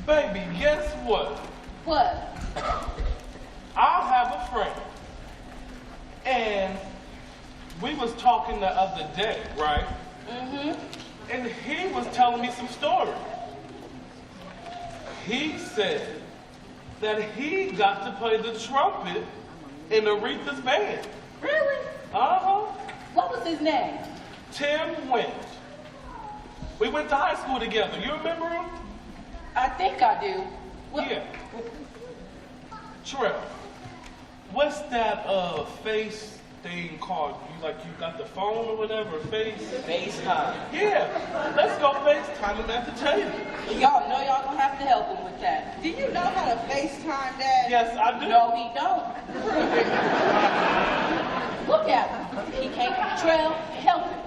Baby, guess what? What? I have a friend. And we was talking the other day, right? Mm-hmm. And he was telling me some stories. He said that he got to play the trumpet in Aretha's band. Really? Uh-huh. What was his name? Tim Went. We went to high school together. You remember him? I think I do. What? Yeah. Trell, what's that face thing called? You got the phone or whatever, FaceTime. Yeah, let's go FaceTime him at the table. Y'all know y'all gonna have to help him with that. Do you know how to FaceTime, Dad? Yes, I do. No, he don't. Look at him. He can't. Trell, help him.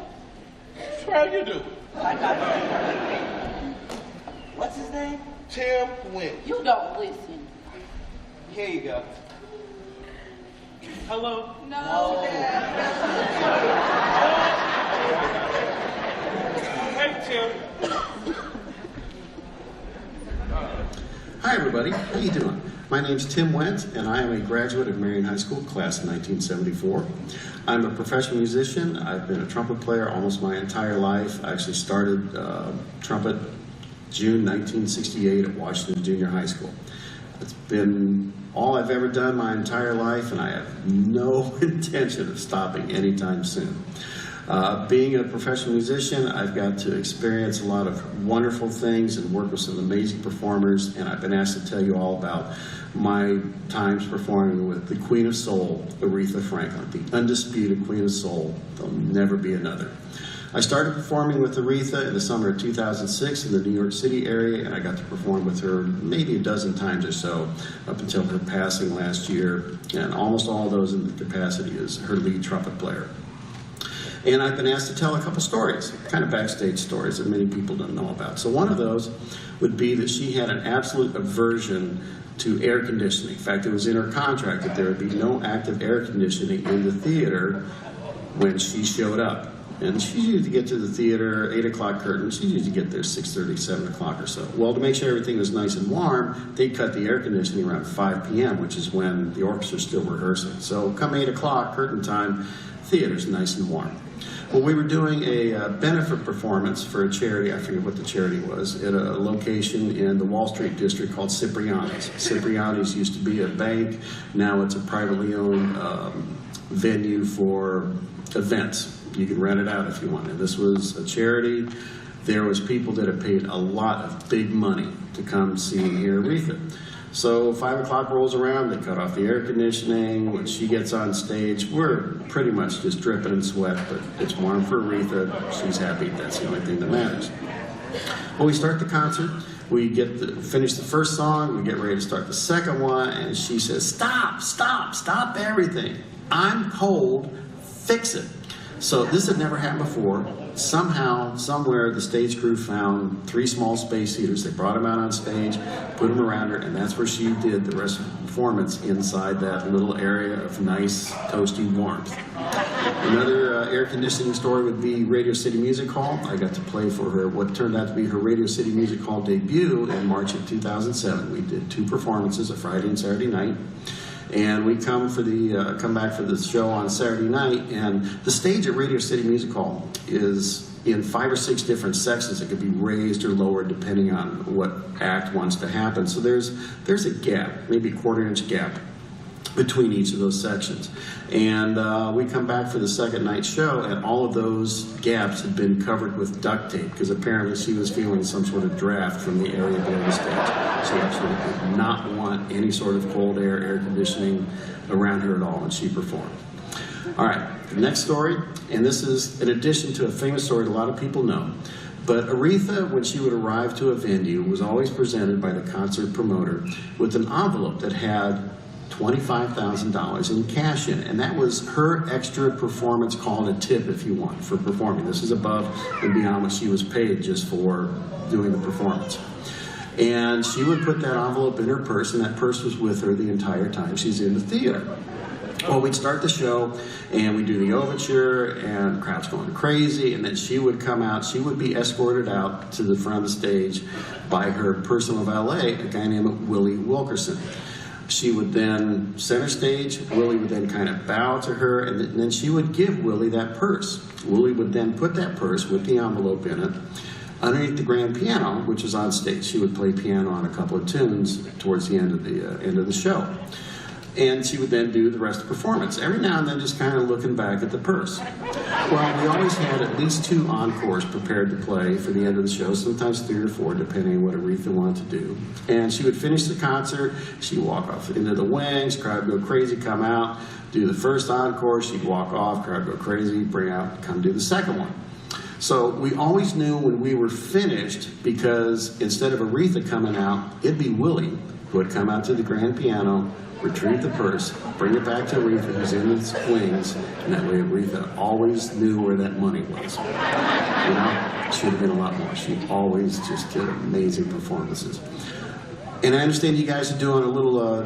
Trell, you do. I got you. What's his name? Tim Went. You don't listen. Here you go. Hello? No, Dad. Hey, Tim. Hi everybody, how you doing? My name's Tim Went, and I am a graduate of Marion High School, class of 1974. I'm a professional musician. I've been a trumpet player almost my entire life. I actually started trumpet June 1968 at Washington Junior High School. It's been all I've ever done my entire life, and I have no intention of stopping anytime soon. Being a professional musician, I've got to experience a lot of wonderful things and work with some amazing performers, and I've been asked to tell you all about my times performing with the Queen of Soul, Aretha Franklin, the undisputed Queen of Soul. There'll never be another. I started performing with Aretha in the summer of 2006 in the New York City area, and I got to perform with her maybe a dozen times or so up until her passing last year, and almost all of those in the capacity as her lead trumpet player. And I've been asked to tell a couple stories, kind of backstage stories that many people don't know about. So one of those would be that she had an absolute aversion to air conditioning. In fact, it was in her contract that there would be no active air conditioning in the theater when she showed up. And she used to get to the theater, 8 o'clock curtain. She used to get there 6:30, 7 o'clock or so. Well, to make sure everything was nice and warm, they cut the air conditioning around 5 p.m., which is when the orchestra's still rehearsing. So come 8 o'clock, curtain time, theater's nice and warm. Well, we were doing a benefit performance for a charity, I forget what the charity was, at a location in the Wall Street district called Cipriani's. Cipriani's used to be a bank, now it's a privately owned venue for events. You can rent it out if you want. And this was a charity. There was people that had paid a lot of big money to come see and hear Aretha. So 5 o'clock rolls around, they cut off the air conditioning. When she gets on stage, we're pretty much just dripping in sweat, but it's warm for Aretha. She's happy. That's the only thing that matters. Well, we start the concert. We finish the first song. We get ready to start the second one, and she says, "Stop, stop, stop everything. I'm cold. Fix it." So this had never happened before. Somehow, somewhere, the stage crew found 3 small space heaters. They brought them out on stage, put them around her, and that's where she did the rest of the performance inside that little area of nice, toasty warmth. Another air conditioning story would be Radio City Music Hall. I got to play for her what turned out to be her Radio City Music Hall debut in March of 2007. We did 2 performances, a Friday and Saturday night. And we come back for the show on Saturday night, and the stage at Radio City Music Hall is in 5 or 6 different sections. It could be raised or lowered depending on what act wants to happen. So there's a gap, maybe a 1/4-inch gap between each of those sections. And we come back for the second night show, and all of those gaps had been covered with duct tape because apparently she was feeling some sort of draft from the area below the stage. She absolutely did not want any sort of cold air conditioning around her at all when she performed. All right, the next story, and this is in addition to a famous story that a lot of people know. But Aretha, when she would arrive to a venue, was always presented by the concert promoter with an envelope that had $25,000 in cash in it, and that was her extra performance, called a tip if you want, for performing. This is above and beyond what she was paid just for doing the performance. And she would put that envelope in her purse, and that purse was with her the entire time she's in the theater. Well, we'd start the show, and we'd do the overture, and the crowd's going crazy, and then she would come out. She would be escorted out to the front of the stage by her personal valet, a guy named Willie Wilkerson. She would then center stage. Willie would then kind of bow to her, and then she would give Willie that purse. Willie would then put that purse with the envelope in it underneath the grand piano, which was on stage. She would play piano on a couple of tunes towards the end of the show. And she would then do the rest of the performance. Every now and then just kind of looking back at the purse. Well, we always had at least 2 encores prepared to play for the end of the show, sometimes 3 or 4, depending on what Aretha wanted to do. And she would finish the concert, she'd walk off into the wings, crowd would go crazy, come out, do the first encore, she'd walk off, crowd would go crazy, bring out, come do the second one. So we always knew when we were finished, because instead of Aretha coming out, it'd be Willie who would come out to the grand piano, retrieve the purse, bring it back to Aretha, who's in the wings, and that way Aretha always knew where that money was. You know, should have been a lot more. She always just did amazing performances. And I understand you guys are doing a little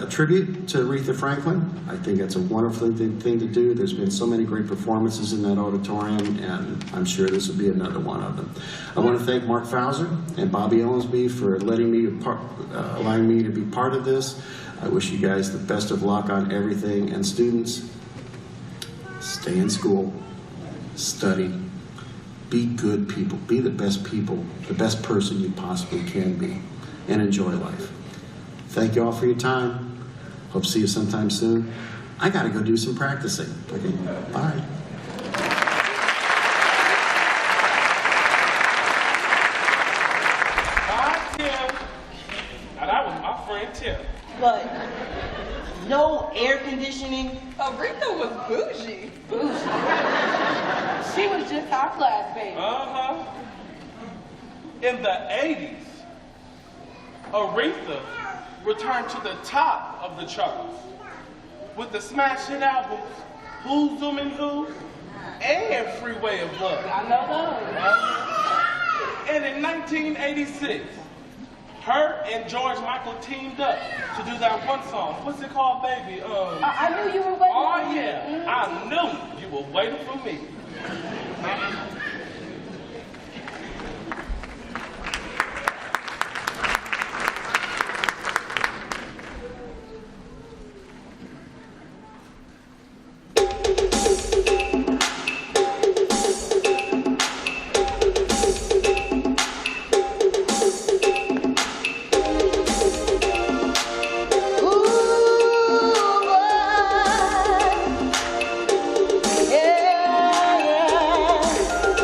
tribute to Aretha Franklin. I think that's a wonderful thing to do. There's been so many great performances in that auditorium, and I'm sure this will be another one of them. I want to thank Mark Fauser and Bobby Ellensby for letting me allowing me to be part of this. I wish you guys the best of luck on everything. And students, stay in school, study, be good people, be the best person you possibly can be, and enjoy life. Thank you all for your time. Hope to see you sometime soon. I gotta go do some practicing. Okay, bye. Bye, Tim. Now that was my friend Tim. But no air conditioning. Aretha was bougie. She was just our class baby. Uh-huh. In the 80s, Aretha returned to the top of the charts with the smash hit albums Who's Zooming Who and Freeway of Love. I know those. And in 1986, her and George Michael teamed up to do that one song. What's it called, baby? I knew you were waiting Oh for me. yeah, I knew you were waiting for me. Yeah, yeah.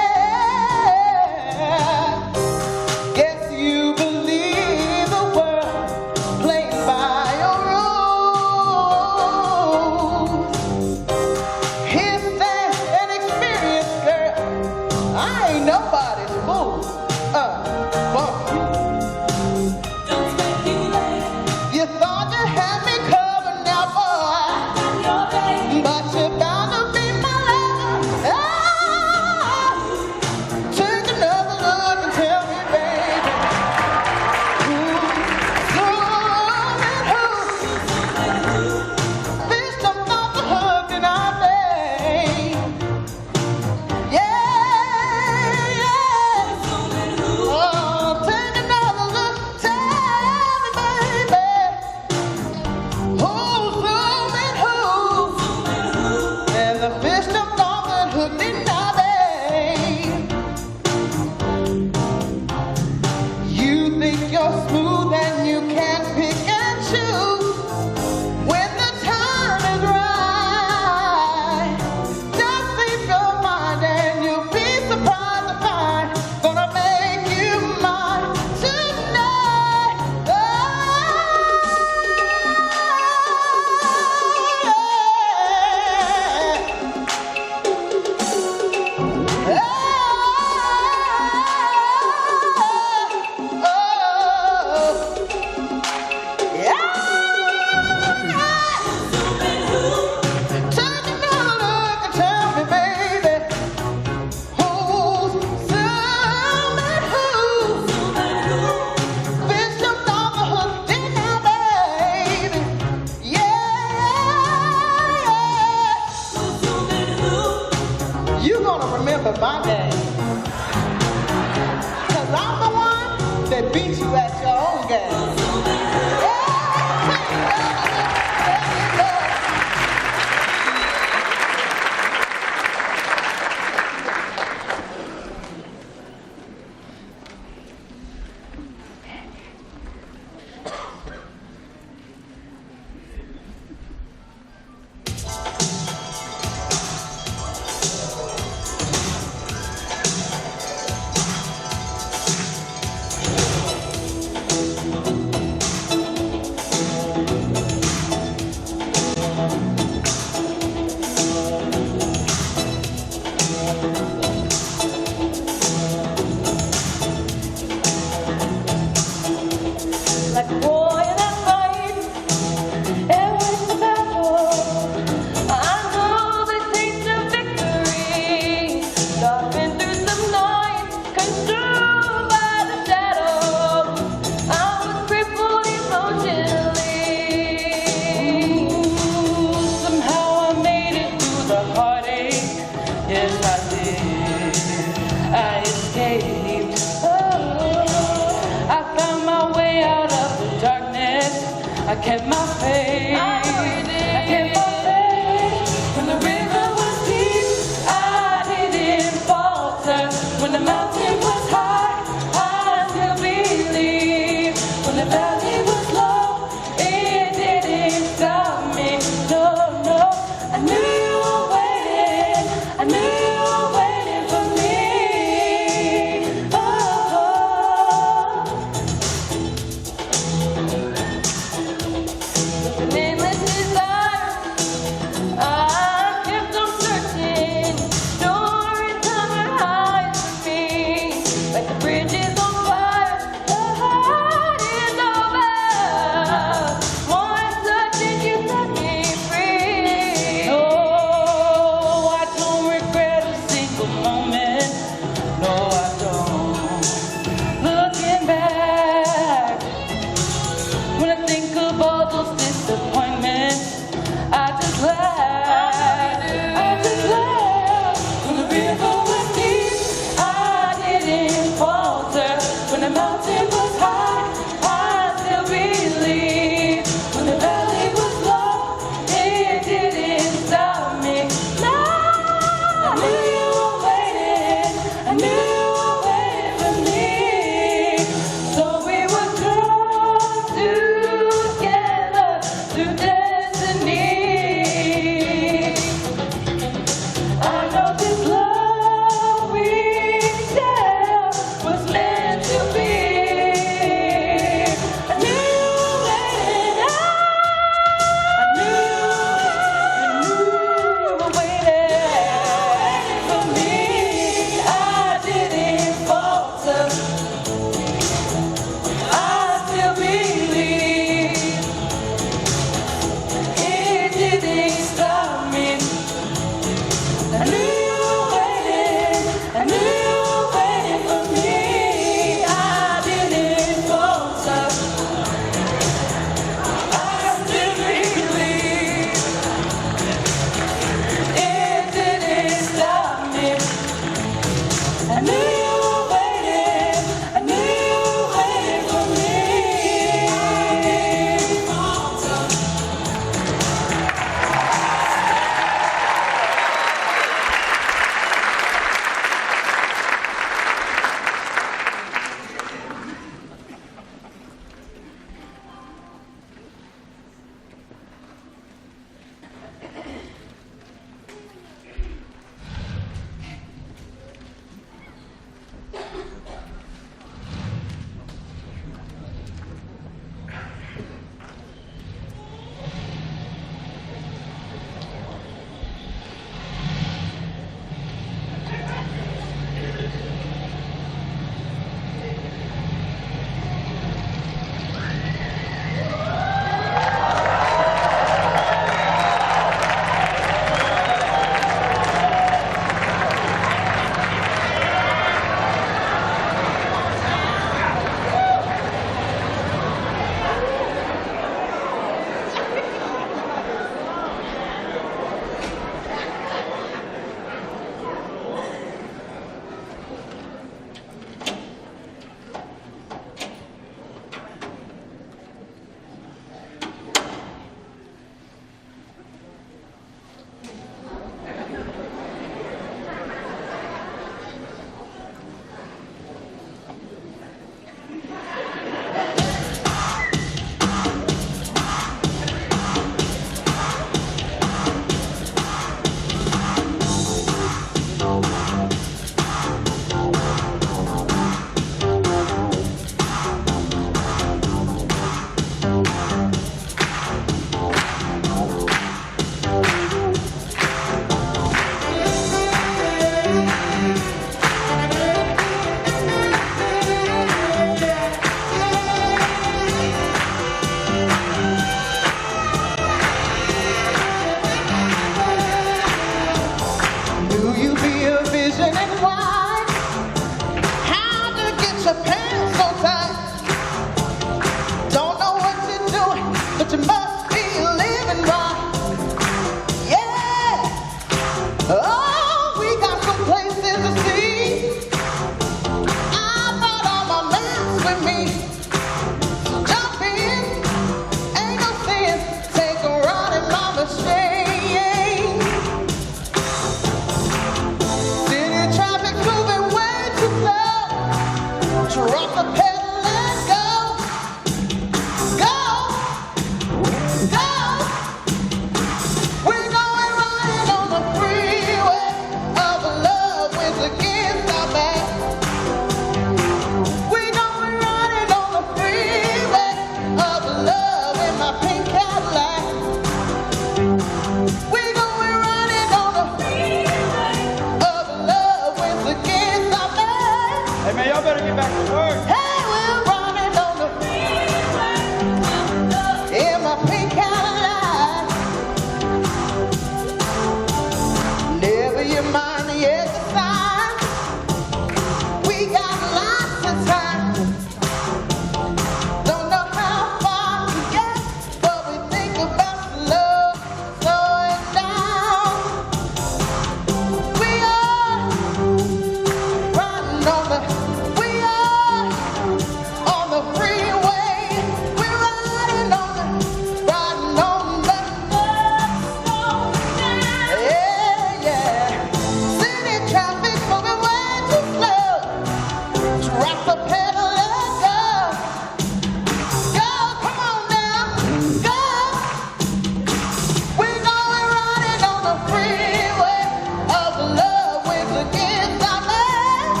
freeway of love with against our lives.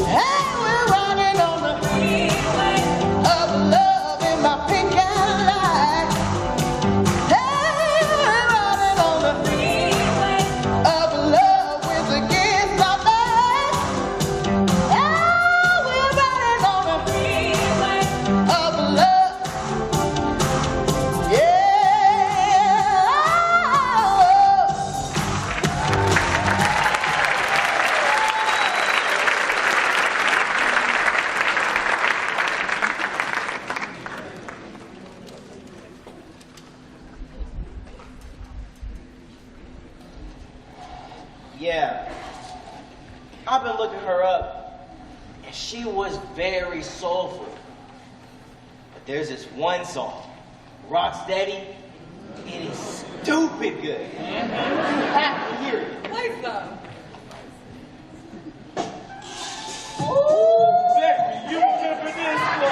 Hey, we're running on the freeway of love in my pink Cadillac. Hey, we're running on the freeway of love with against our lives. Hey, we're running on the freeway of love. Yeah. Yeah. I've been looking her up, and she was very soulful. But there's this one song, Rocksteady. It is stupid good. You have to hear it. Play some. Ooh, baby, you remember this one?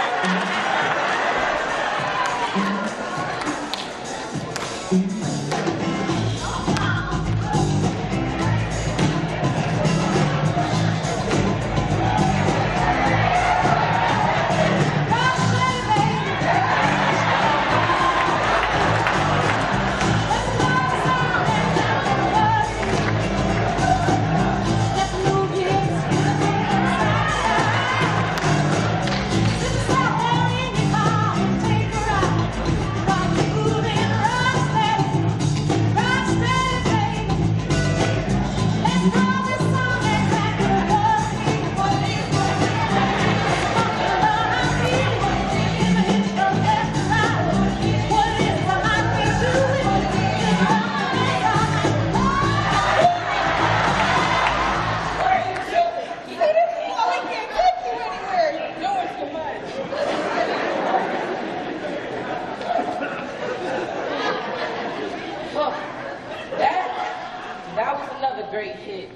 That was another great hit.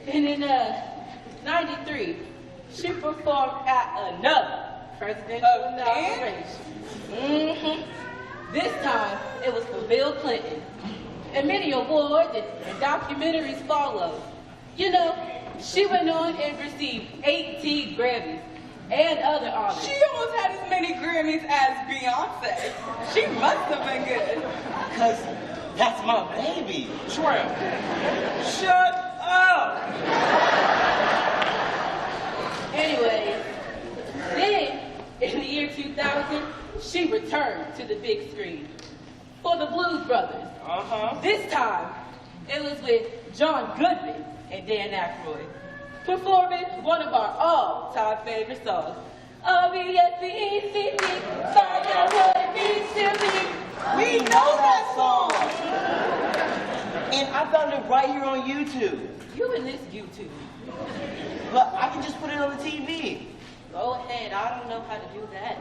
And in 93, she performed at another presidential inauguration. This time, it was for Bill Clinton. And many awards and documentaries followed. You know, she went on and received 18 Grammys and other honors. She almost had as many Grammys as Beyonce. She must have been good. Because that's my baby. Trell. Shut up. Anyways, then, in the year 2000, she returned to the big screen for the Blues Brothers. This time, it was with John Goodman and Dan Aykroyd, performing one of our all-time favorite songs. O-B-S-B-E-C-T, find out what it means to me. We know that song. And I found it right here on YouTube. You and this YouTube. But I can just put it on the TV. Go ahead, I don't know how to do that.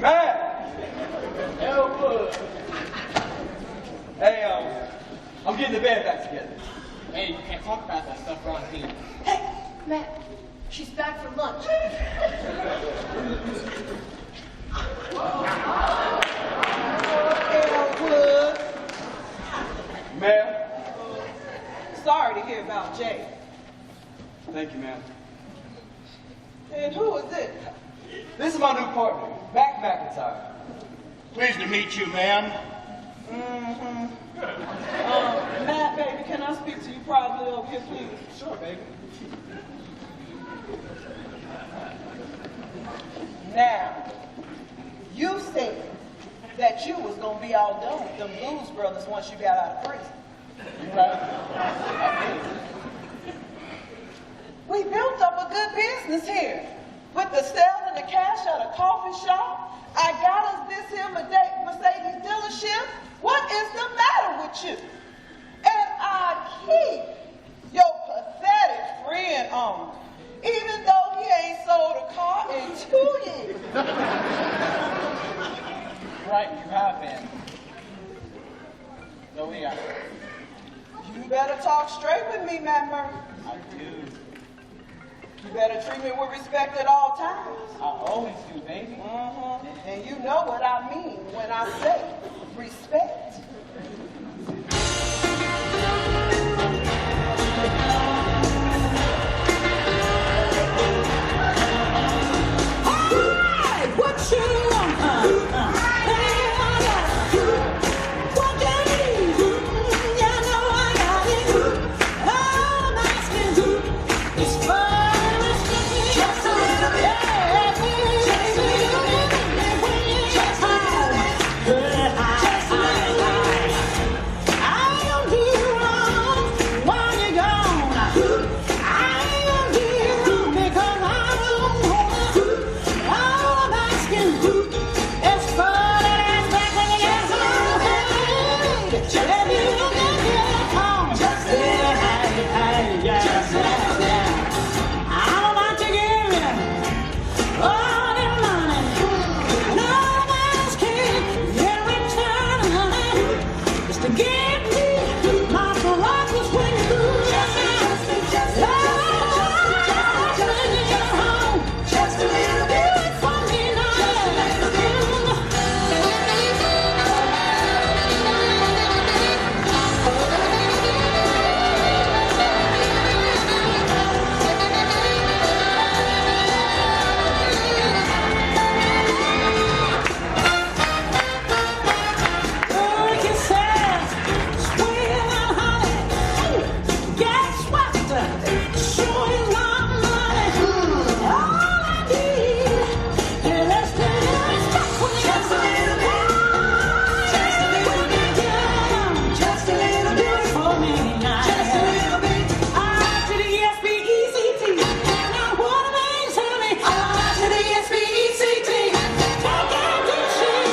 Matt! Hey, I'm getting the band back together. Hey, you can't talk about that stuff around here. Hey, Matt, she's back from lunch. Elwood. Ma'am? Sorry to hear about Jay. Thank you, ma'am. And who is it? This is my new partner, Mac McIntyre. Pleased to meet you, ma'am. Matt, baby, can I speak to you privately over here, please? Sure, baby. Now, you said that you was gonna be all done with them Blues Brothers once you got out of prison. We built up a good business here. With the selling the cash at a coffee shop, I got us this here Mercedes dealership. What is the matter with you? And I keep your pathetic friend on. Even though he ain't sold a car in 2 years. Right, you have been. So we are. You better talk straight with me, Matt Murray. I do. You better treat me with respect at all times. I always do, baby. And you know what I mean when I say respect. Hey, what you want? What you need? You know I got it. All I'm asking is for just a little bit. Just a little bit. Just a little bit. Just a little bit. I don't do wrong while you're gone. I ain't gonna do wrong because I don't want. All I'm asking is for that ass back when you get home. If you can get home, just a little bit. Just a little bit. I don't want to give you all that money. And all I'm asking in return, honey, is to give me my Caracas when you do. Just a little bit. Just a little bit. For me now. Look, it says, sweet and honey. Guess what? Sure is my money. All I need is less than just a little bit. Just a little bit. Just a little bit for me now. Just a little bit. I to the S-P-E-C-T. And I want to make to me. I to the S-P-E-C-T. Take out this shit.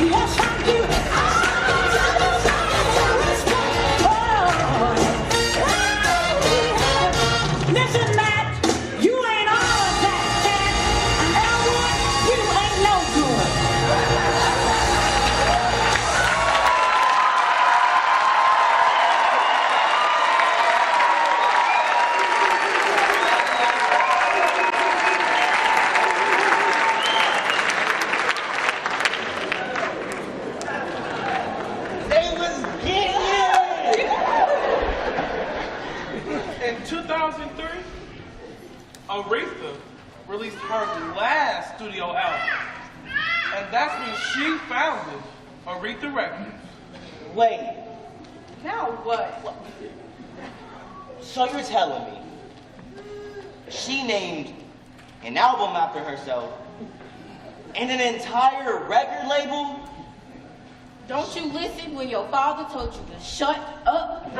Yes, I do. Listen, Matt, you ain't all of that, cat. And Elwood, you ain't no good. They was getting In 2003, Aretha released her last studio album. And that's when she founded Aretha Records. Wait, Now what? so you're telling me she named an album after herself and an entire record label? Don't you listen when your father told you to shut up?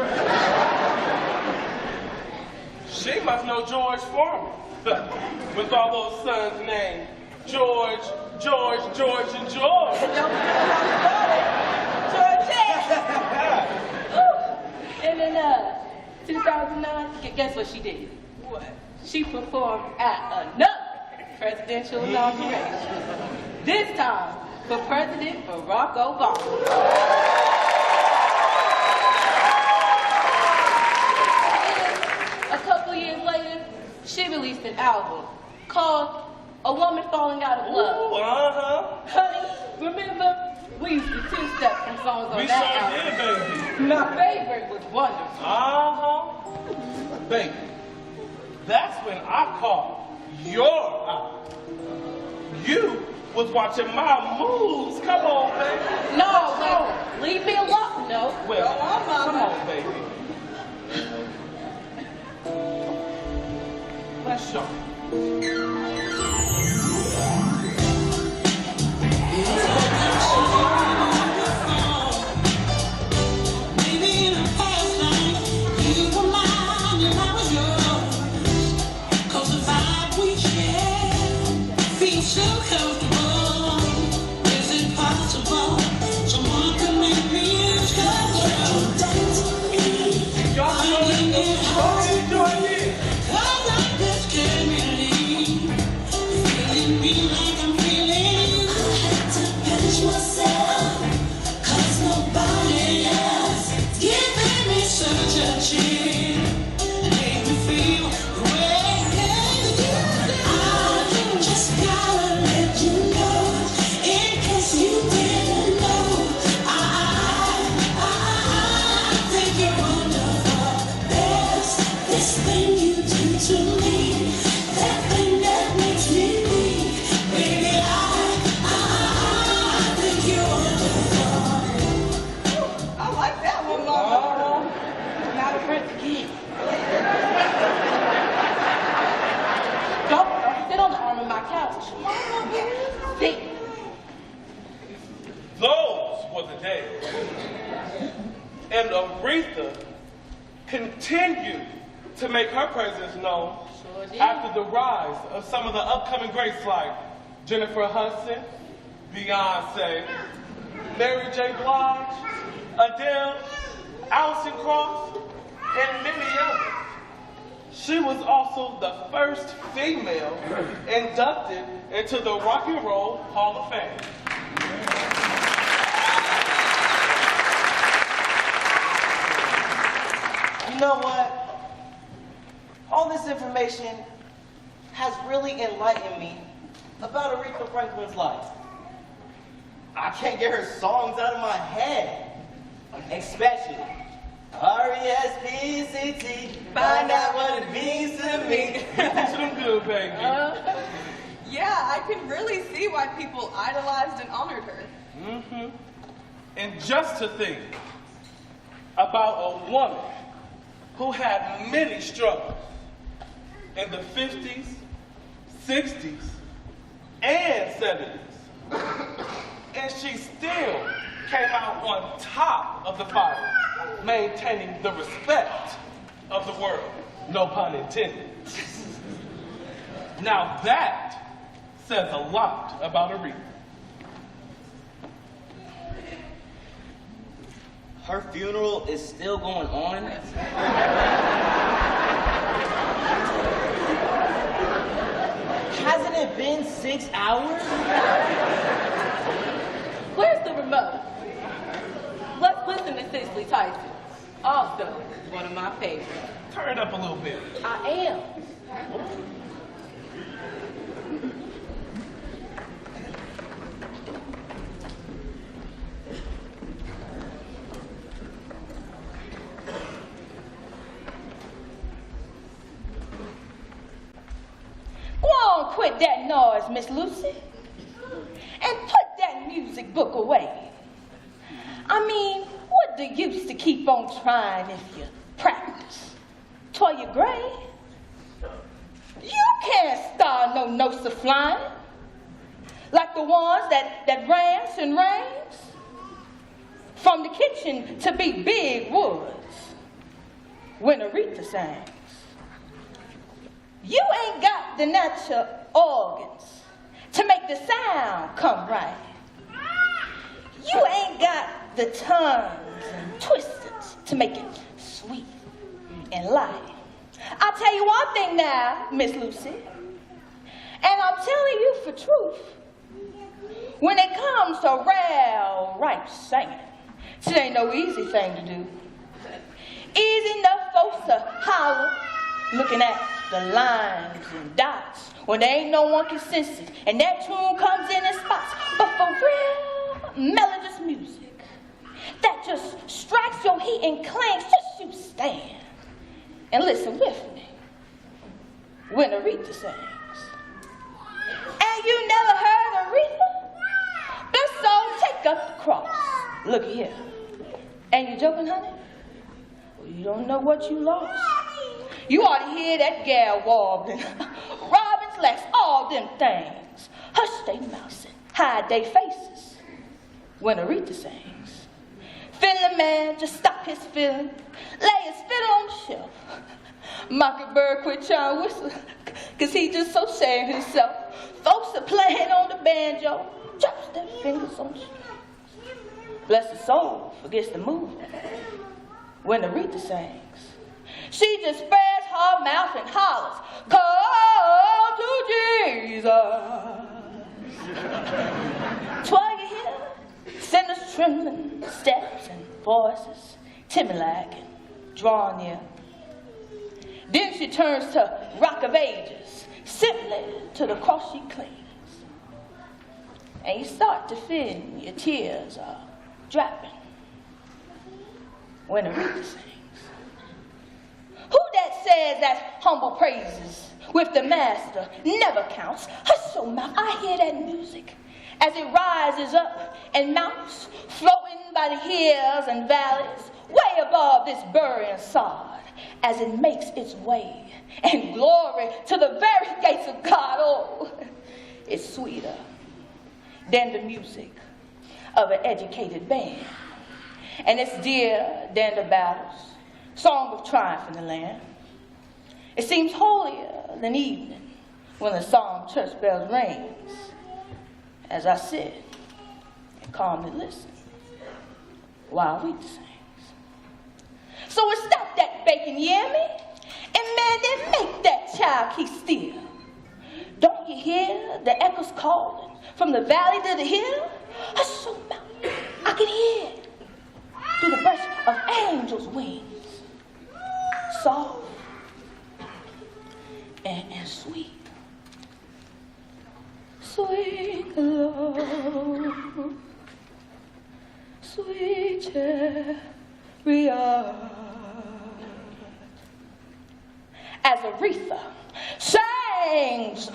She must know George Foreman. With all those sons named George, George, George, and George. And in 2009, guess what she did? What? She performed at another presidential inauguration. This time for President Barack Obama. A couple years later, she released an album called A Woman Falling Out of Love. Ooh, Honey, remember, we used to two-step from songs on We that sure album. did, baby. My favorite was Wonderful. Baby, that's when I called your album. You was watching my moves. Come on, baby. No, wait. Leave me alone. No. Well, Go on, Mama. come on, baby. Let's show. Maybe in a past life, you were mine and I was yours. 'Cause the vibe we share feels so comfortable. Is it possible someone could make me lose control? Y'all know this. What are you doing here? 'Cause I just can't believe you're feeling me like I'm feeling you. I had to punish myself 'cause nobody else is giving me such a chance and made me feel the way you do. I just gotta let you know, in case you didn't know, I think you're wonderful. There's this thing you do to me, that thing that makes me weak. Baby, I think you're wonderful. I like that one, Mama. Not a friend again. Don't sit on the arm of my couch. Sit. Those were the days. And Aretha continued to make her presence known Sure did. after the rise of some of the upcoming greats like Jennifer Hudson, Beyonce, Mary J. Blige, Adele, Alison Krauss, and many others. She was also the first female inducted into the Rock and Roll Hall of Fame. You know what? All this information has really enlightened me about Aretha Franklin's life. I can't get her songs out of my head, especially R-E-S-P-C-T. Find out what it means to me. Teach them good, baby. Yeah, I can really see why people idolized and honored her. Mm-hmm. And just to think about a woman who had many struggles in the 50s, 60s, and 70s. And she still came out on top of the fire, maintaining the respect of the world. No pun intended. Now that says a lot about Aretha. Her funeral is still going on? Hasn't it been 6 hours? Where's the remote? Let's listen to Cicely Tyson. Also, one of my favorites. Turn it up a little bit. I am. Go on, quit that noise, Miss Lucy. And put that music book away. I mean, what the use to keep on trying if you practice? Till you're gray. You can't start no notes of flying. Like the ones that rants and rains. From the kitchen to be big woods. When Aretha sings. You ain't got the natural organs to make the sound come right. You ain't got the turns and twists to make it sweet and light. I'll tell you one thing now, Miss Lucy, and I'm telling you for truth. When it comes to real right singing, it ain't no easy thing to do. Easy enough folks to holler, looking at the lines and dots when there ain't no one consensus and that tune comes in spots. But for real melodious music that just strikes your heat and clangs, just you stand and listen with me when Aretha sings. And you never heard Aretha? cross. Look here. Ain't you joking, honey? Well, you don't know what you lost. You ought to hear that gal warbling. Robins, lax, all them things. Hush they mouths and hide they faces. When Aretha sings, fiddler man just stop his fiddling, lay his fiddle on the shelf. Mockingbird quit trying to whistle, cause he just so sad himself. Folks are playing on the banjo, drops their fingers on the shelf. Bless his soul, forgets the move. When Aretha sings, she just spreads her mouth and hollers, "Call to Jesus." Twirl you hear sinners trembling, steps and voices, timid-like and drawn near. Then she turns to Rock of Ages, simply to the cross she clings. And you start to feel your tears are dropping when Aretha sings. Who that says that humble praises with the master never counts? Hush your mouth, I hear that music as it rises up and mounts, floating by the hills and valleys, way above this burying sod, as it makes its way, and glory to the very gates of God. Oh, it's sweeter than the music of an educated band, and it's dearer than the battles, song of triumph in the land. It seems holier than evening when the solemn church bells rings, as I sit and calmly listen while Aretha sings. So we stop that bacon, you hear me? And man, then make that child keep still. Don't you hear the echoes calling from the valley to the hill? Hush your mouth, I can hear it through the brush of angels' wings. Soft and sweet. Sweet love, sweet chariot. As Aretha sings.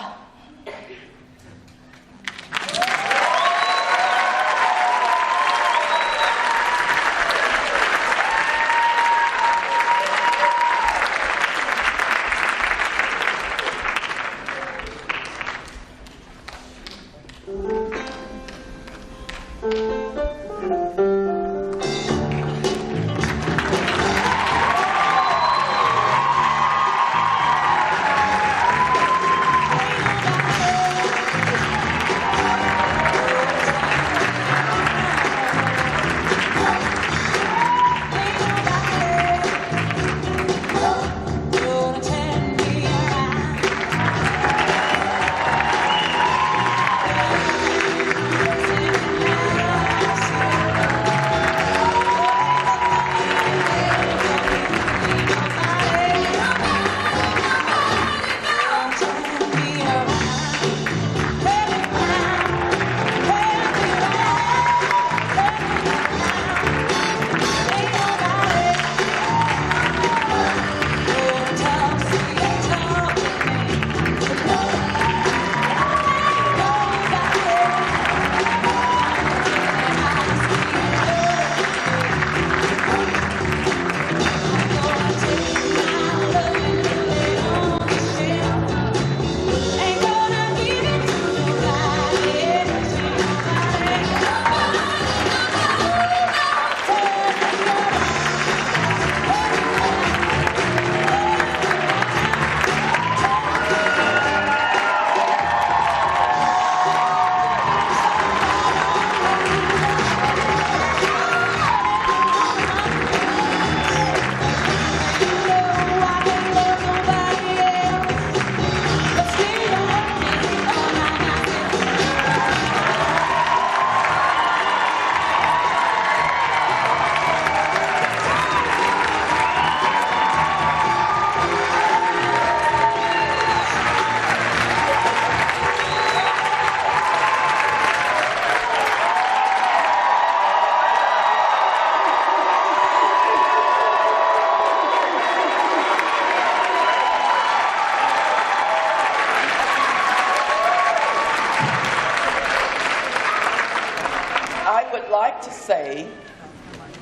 I would like to say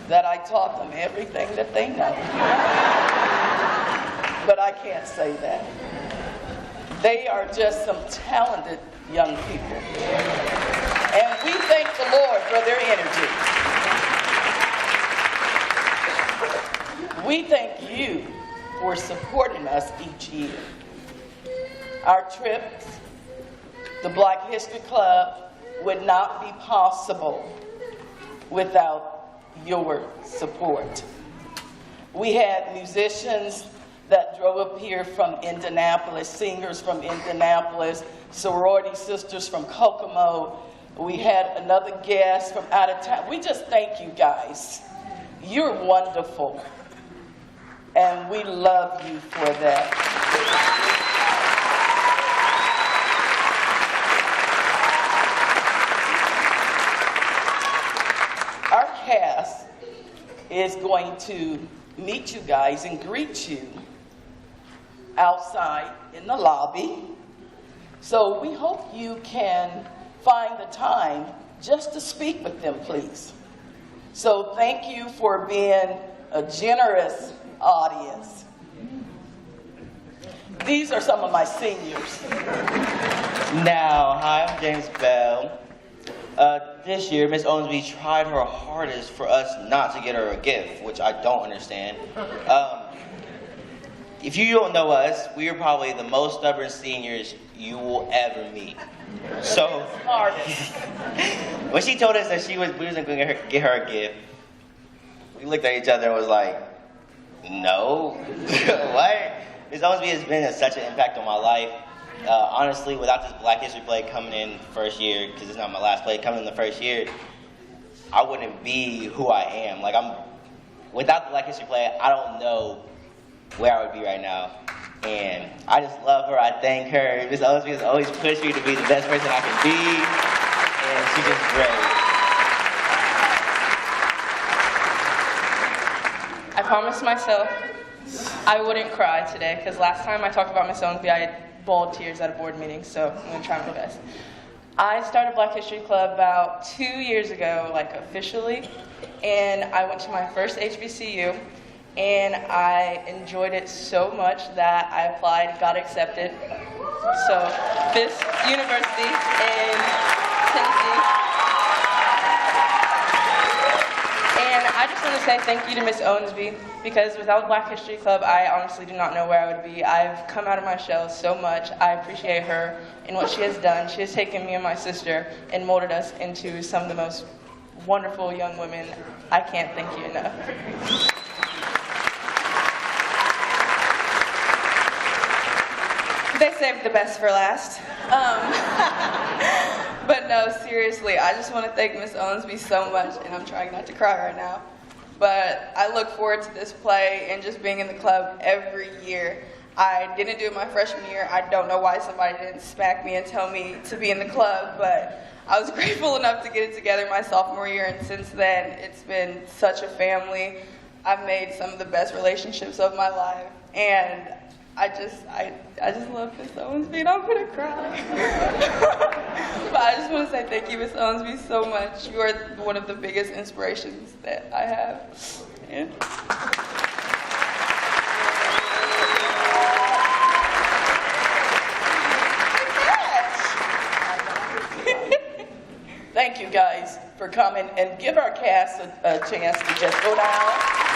that I taught them everything that they know. But I can't say that. They are just some talented young people. And we thank the Lord for their energy. We thank you for supporting us each year. Our trips, the Black History Club, would not be possible without your support. We had musicians that drove up here from Indianapolis, singers from Indianapolis, sorority sisters from Kokomo. We had another guest from out of town. We just thank you guys. You're wonderful. And we love you for that. Our cast is going to meet you guys and greet you outside in the lobby. So we hope you can find the time just to speak with them, please. So thank you for being a generous audience. These are some of my seniors. Now, hi, I'm James Bell. This year, Miss Owensby tried her hardest for us not to get her a gift, which I don't understand. If you don't know us, we are probably the most stubborn seniors you will ever meet. So, when she told us that we wasn't going to get her a gift, we looked at each other and was like, no. What? Miss Owensby has been such an impact on my life. Honestly, without this Black History play coming in first year, because it's not my last play, coming in the first year, I wouldn't be who I am. Without the Black History play, I don't know where I would be right now. And I just love her. I thank her. Miss Owensby has always pushed me to be the best person I can be. And she's just great. I promised myself I wouldn't cry today, because last time I talked about Miss Owensby, I had bawled tears at a board meeting, so I'm going to try my best. I started Black History Club about 2 years ago, officially, and I went to my first HBCU, and I enjoyed it so much that I applied, got accepted. So, Fisk University in Tennessee. And I just want to say thank you to Miss Owensby, because without Black History Club, I honestly do not know where I would be. I've come out of my shell so much. I appreciate her and what she has done. She has taken me and my sister and molded us into some of the most wonderful young women. I can't thank you enough. They saved the best for last. But no, seriously, I just want to thank Miss Owensby so much, and I'm trying not to cry right now. But I look forward to this play and just being in the club every year. I didn't do it my freshman year. I don't know why somebody didn't smack me and tell me to be in the club, but I was grateful enough to get it together my sophomore year, and since then, it's been such a family. I've made some of the best relationships of my life, and I just love Miss Owensby, and I'm gonna cry. But I just want to say thank you, Miss Owensby, so much. You are one of the biggest inspirations that I have. And Thank you guys for coming, and give our cast a chance to just go down.